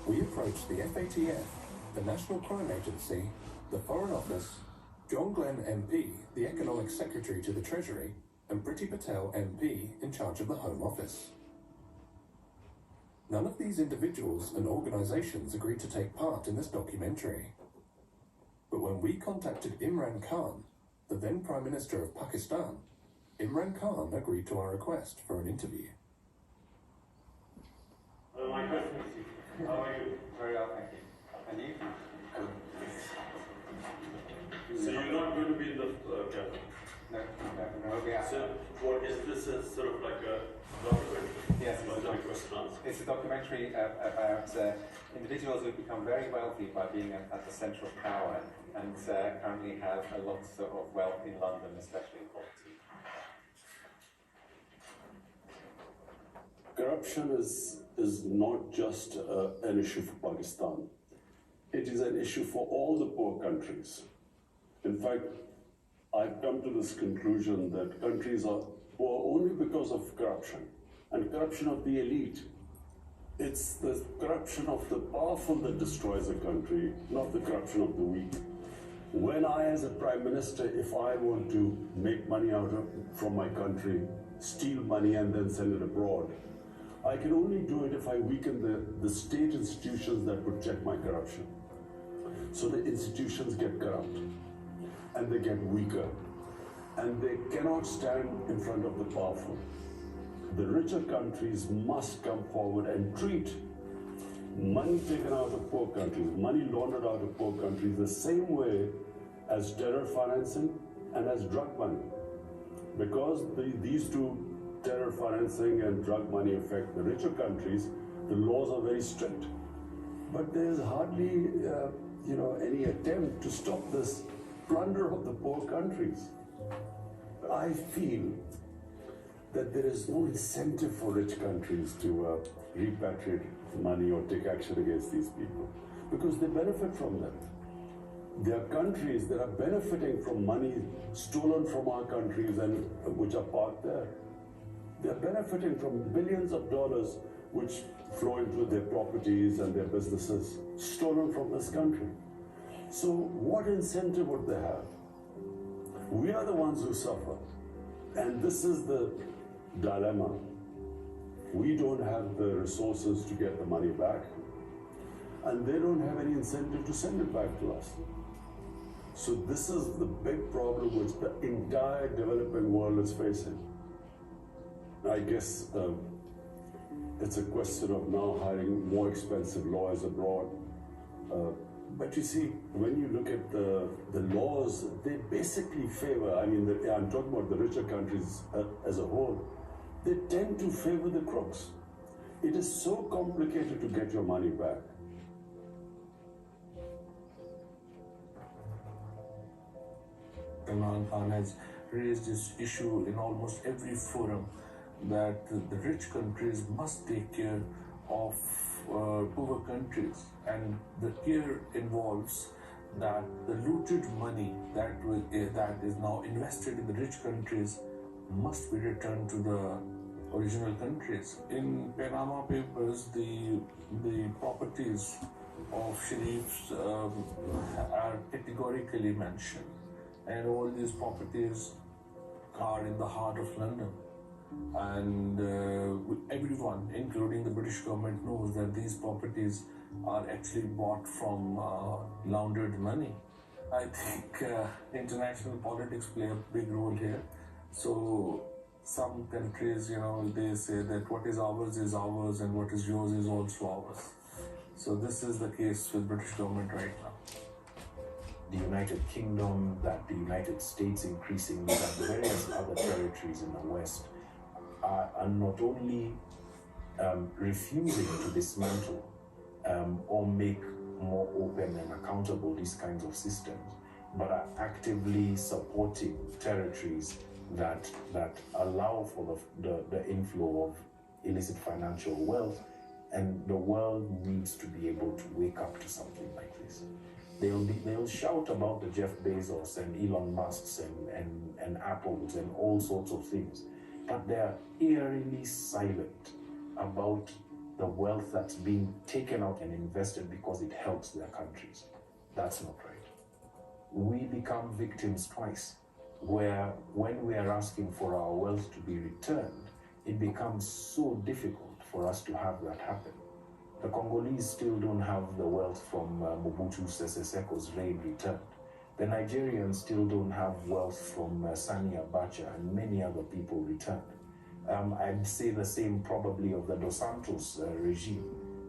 we approached the FATF, the National Crime Agency, the Foreign Office, John Glenn MP, the Economic Secretary to the Treasury, and Priti Patel MP in charge of the Home Office. None of these individuals and organisations agreed to take part in this documentary. But when we contacted Imran Khan, the then Prime Minister of Pakistan, Imran Khan agreed to our request for an interview. My question is, how are you? Very well, thank you. And you? So you're not going to be in the cabinet? No, we are. So what is this sort of like a documentary? Yes, it's a documentary about individuals who become very wealthy by being at the centre of power and currently have a lot of wealth in London, especially in property. Corruption is not just an issue for Pakistan. It is an issue for all the poor countries. In fact, I've come to this conclusion that countries are poor only because of corruption, and corruption of the elite. It's the corruption of the powerful that destroys a country, not the corruption of the weak. When I, as a Prime Minister, if I want to make money from my country, steal money and then send it abroad, I can only do it if I weaken the state institutions that would check my corruption. So the institutions get corrupt, and they get weaker, and they cannot stand in front of the powerful. The richer countries must come forward and treat money taken out of poor countries, money laundered out of poor countries, the same way as terror financing and as drug money. Because these two, terror financing and drug money, affect the richer countries, the laws are very strict. But there's hardly any attempt to stop this plunder of the poor countries. I feel that there is no incentive for rich countries to repatriate money or take action against these people, because they benefit from them. There are countries that are benefiting from money stolen from our countries and which are parked there. They are benefiting from billions of dollars which flow into their properties and their businesses, stolen from this country. So what incentive would they have? We are the ones who suffer. And this is the dilemma. We don't have the resources to get the money back, and they don't have any incentive to send it back to us. So this is the big problem which the entire developing world is facing. I guess it's a question of now hiring more expensive lawyers abroad. But you see, when you look at the laws, they basically favor, I'm talking about the richer countries as a whole, they tend to favor the crooks. It is so complicated to get your money back. Imran Khan has raised this issue in almost every forum that the rich countries must take care of poor countries, and the care involves that the looted money that is now invested in the rich countries must be returned to the original countries. In Panama Papers, the properties of Shareefs are categorically mentioned, and all these properties are in the heart of London. And everyone, including the British government, knows that these properties are actually bought from laundered money. I think international politics play a big role here. So some countries, they say that what is ours, and what is yours is also ours. So this is the case with British government right now. The United Kingdom, that the United States increasingly, that various other territories in the West are not only refusing to dismantle or make more open and accountable these kinds of systems, but are actively supporting territories that allow for the inflow of illicit financial wealth, and the world needs to be able to wake up to something like this. They'll shout about the Jeff Bezos and Elon Musks and Apples and all sorts of things, but they're eerily silent about the wealth that's being taken out and invested because it helps their countries. That's not right. We become victims twice, where when we are asking for our wealth to be returned, it becomes so difficult for us to have that happen. The Congolese still don't have the wealth from Mobutu Sese Seko's reign returned. The Nigerians still don't have wealth from Sani Abacha and many other people returned. I'd say the same probably of the Dos Santos regime.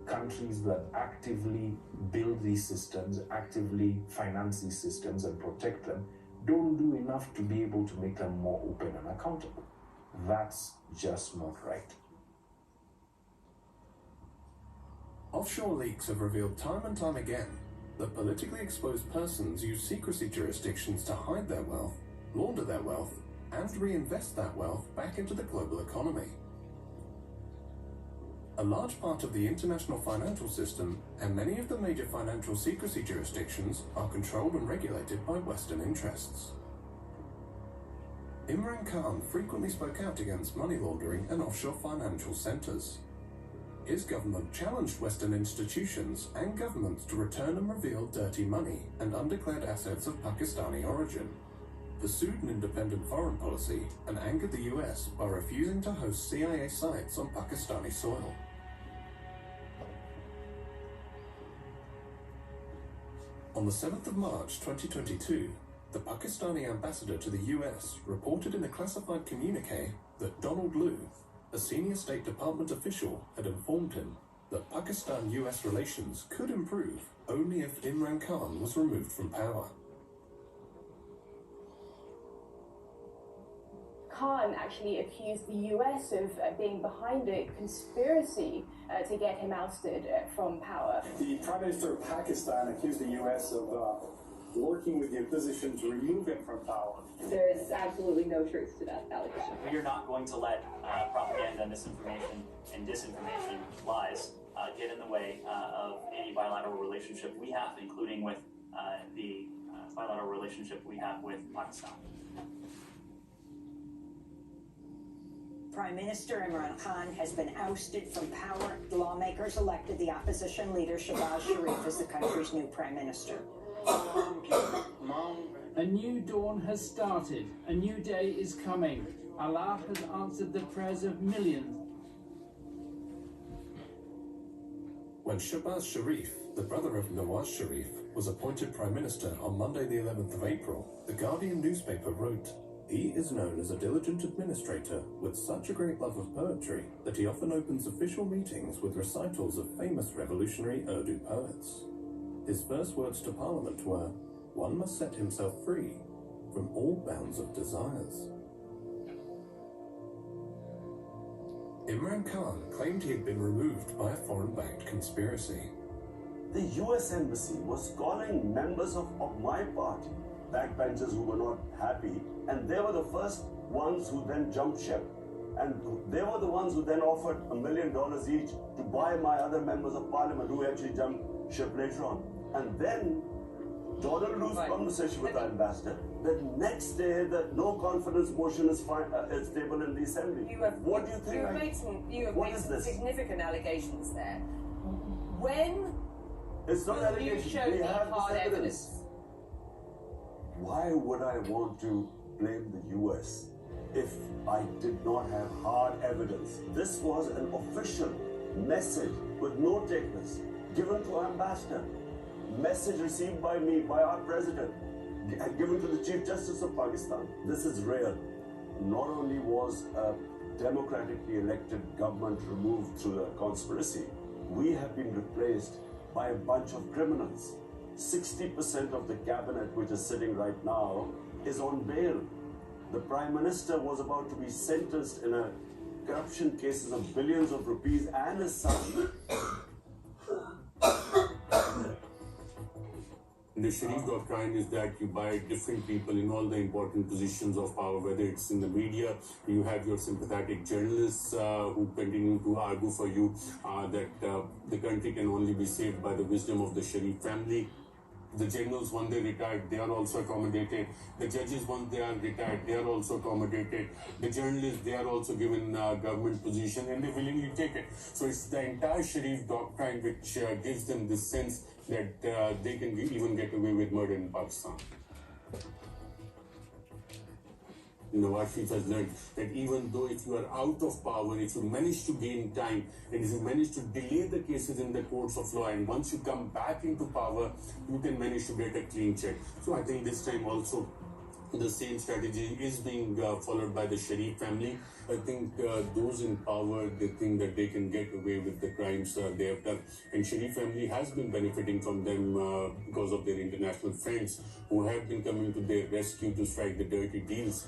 Countries that actively build these systems, actively finance these systems and protect them, don't do enough to be able to make them more open and accountable. That's just not right. Offshore leaks have revealed time and time again that politically exposed persons use secrecy jurisdictions to hide their wealth, launder their wealth, and reinvest that wealth back into the global economy. A large part of the international financial system and many of the major financial secrecy jurisdictions are controlled and regulated by Western interests. Imran Khan frequently spoke out against money laundering and offshore financial centers. His government challenged Western institutions and governments to return and reveal dirty money and undeclared assets of Pakistani origin, pursued an independent foreign policy, and angered the US by refusing to host CIA sites on Pakistani soil. On the 7th of March 2022, the Pakistani ambassador to the US reported in a classified communique that Donald Lu, a senior State Department official, had informed him that Pakistan-US relations could improve only if Imran Khan was removed from power. Khan actually accused the US of being behind a conspiracy to get him ousted from power. The Prime Minister of Pakistan accused the US of working with the opposition to remove him from power. There is absolutely no truth to that allegation. We are not going to let propaganda, misinformation, and disinformation, lies, get in the way of any bilateral relationship we have, including with the bilateral relationship we have with Pakistan. Prime Minister Imran Khan has been ousted from power. Lawmakers elected the opposition leader Shahbaz Sharif as the country's new Prime Minister. A new dawn has started. A new day is coming. Allah has answered the prayers of millions. When Shahbaz Sharif, the brother of Nawaz Sharif, was appointed Prime Minister on Monday the 11th of April, the Guardian newspaper wrote, "He is known as a diligent administrator with such a great love of poetry that he often opens official meetings with recitals of famous revolutionary Urdu poets. His first words to Parliament were, 'One must set himself free from all bounds of desires.'" Imran Khan claimed he had been removed by a foreign-backed conspiracy. The US Embassy was calling members of my party backbenchers who were not happy, and they were the first ones who then jumped ship. And they were the ones who then offered $1 million each to buy my other members of parliament who actually jumped ship later on. And then Donald Lu's conversation with the ambassador. The next day, the no confidence motion is tabled in the assembly. What do you think? You have made some significant allegations there. When it's not will you show me hard evidence? Why would I want to blame the US if I did not have hard evidence? This was an official message with no takers given to our ambassador. Message received by me, by our president, given to the Chief Justice of Pakistan. This is real. Not only was a democratically elected government removed through a conspiracy, we have been replaced by a bunch of criminals. 60% of the cabinet, which is sitting right now, is on bail. The Prime Minister was about to be sentenced in a corruption cases of billions of rupees, and his son. The Shareef doctrine is that you buy different people in all the important positions of power, whether it's in the media, you have your sympathetic journalists who continue to argue for you that the country can only be saved by the wisdom of the Shareef family. The generals, when they retired, they are also accommodated. The judges, once they are retired, they are also accommodated. The journalists, they are also given government position and they willingly take it. So it's the entire Shareef doctrine which gives them this sense that they can even get away with murder in Pakistan. Nawaz Sharif has learned that even though if you are out of power, if you manage to gain time, and if you manage to delay the cases in the courts of law, and once you come back into power, you can manage to get a clean check. So I think this time also the same strategy is being followed by the Shareef family. I think those in power, they think that they can get away with the crimes they have done. And Shareef family has been benefiting from them because of their international friends who have been coming to their rescue to strike the dirty deals.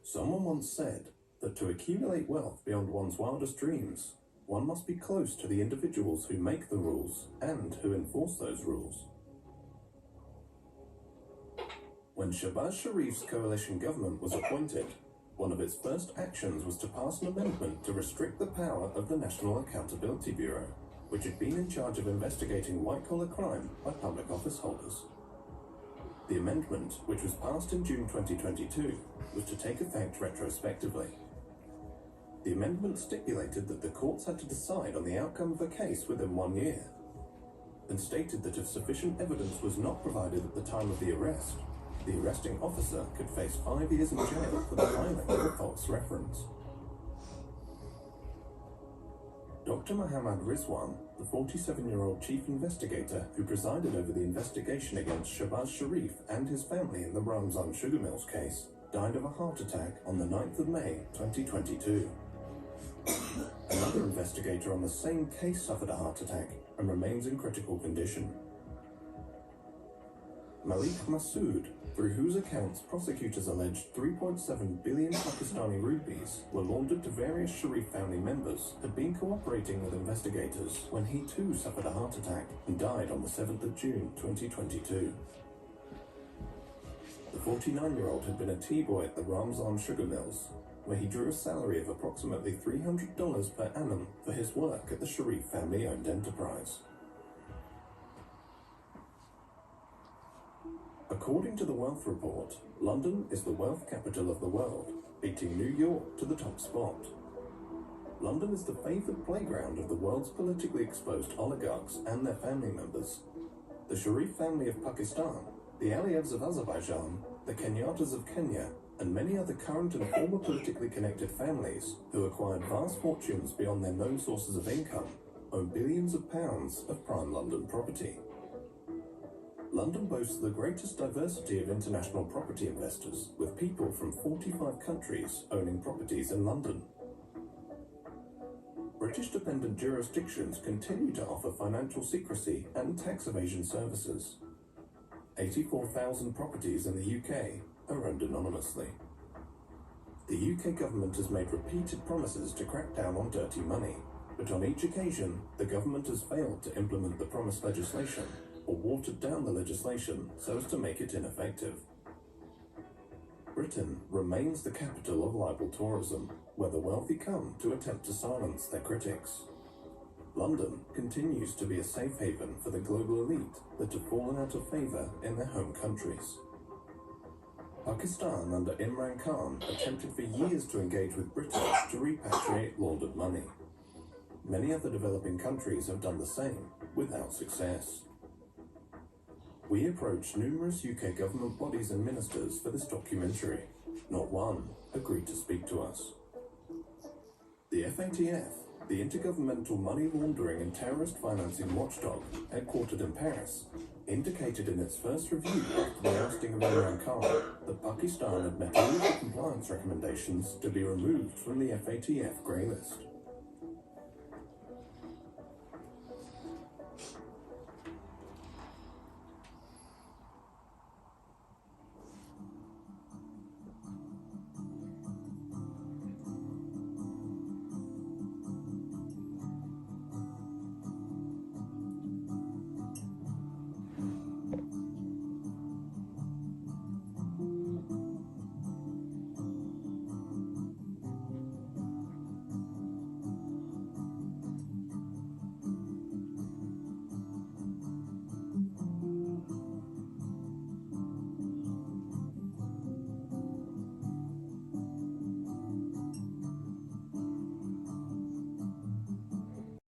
Someone once said that to accumulate wealth beyond one's wildest dreams, one must be close to the individuals who make the rules and who enforce those rules. When Shehbaz Sharif's coalition government was appointed, one of its first actions was to pass an amendment to restrict the power of the National Accountability Bureau, which had been in charge of investigating white-collar crime by public office holders. The amendment, which was passed in June 2022, was to take effect retrospectively. The amendment stipulated that the courts had to decide on the outcome of a case within 1 year, and stated that if sufficient evidence was not provided at the time of the arrest, the arresting officer could face 5 years in jail for the filing of a false reference. Dr. Mohammad Rizwan, the 47-year-old chief investigator who presided over the investigation against Shehbaz Sharif and his family in the Ramzan sugar mills case, died of a heart attack on the 9th of May 2022. Another investigator on the same case suffered a heart attack and remains in critical condition. Malik Massoud, through whose accounts prosecutors alleged 3.7 billion Pakistani rupees were laundered to various Sharif family members, had been cooperating with investigators when he too suffered a heart attack and died on the 7th of June 2022. The 49-year-old had been a tea-boy at the Ramzan sugar mills, where he drew a salary of approximately $300 per annum for his work at the Sharif family-owned enterprise. According to the Wealth Report, London is the wealth capital of the world, beating New York to the top spot. London is the favoured playground of the world's politically exposed oligarchs and their family members. The Sharif family of Pakistan, the Aliyevs of Azerbaijan, the Kenyatas of Kenya, and many other current and former politically connected families who acquired vast fortunes beyond their known sources of income own billions of pounds of prime London property. London boasts the greatest diversity of international property investors, with people from 45 countries owning properties in London. British dependent jurisdictions continue to offer financial secrecy and tax evasion services. 84,000 properties in the UK are owned anonymously. The UK government has made repeated promises to crack down on dirty money, but on each occasion, the government has failed to implement the promised legislation or watered down the legislation so as to make it ineffective. Britain remains the capital of libel tourism, where the wealthy come to attempt to silence their critics. London continues to be a safe haven for the global elite that have fallen out of favour in their home countries. Pakistan under Imran Khan attempted for years to engage with Britain to repatriate laundered money. Many other developing countries have done the same, without success. We approached numerous UK government bodies and ministers for this documentary. Not one agreed to speak to us. The FATF, the Intergovernmental Money Laundering and Terrorist Financing Watchdog, headquartered in Paris, indicated in its first review after the ousting of Imran Khan that Pakistan had met all of the compliance recommendations to be removed from the FATF grey list.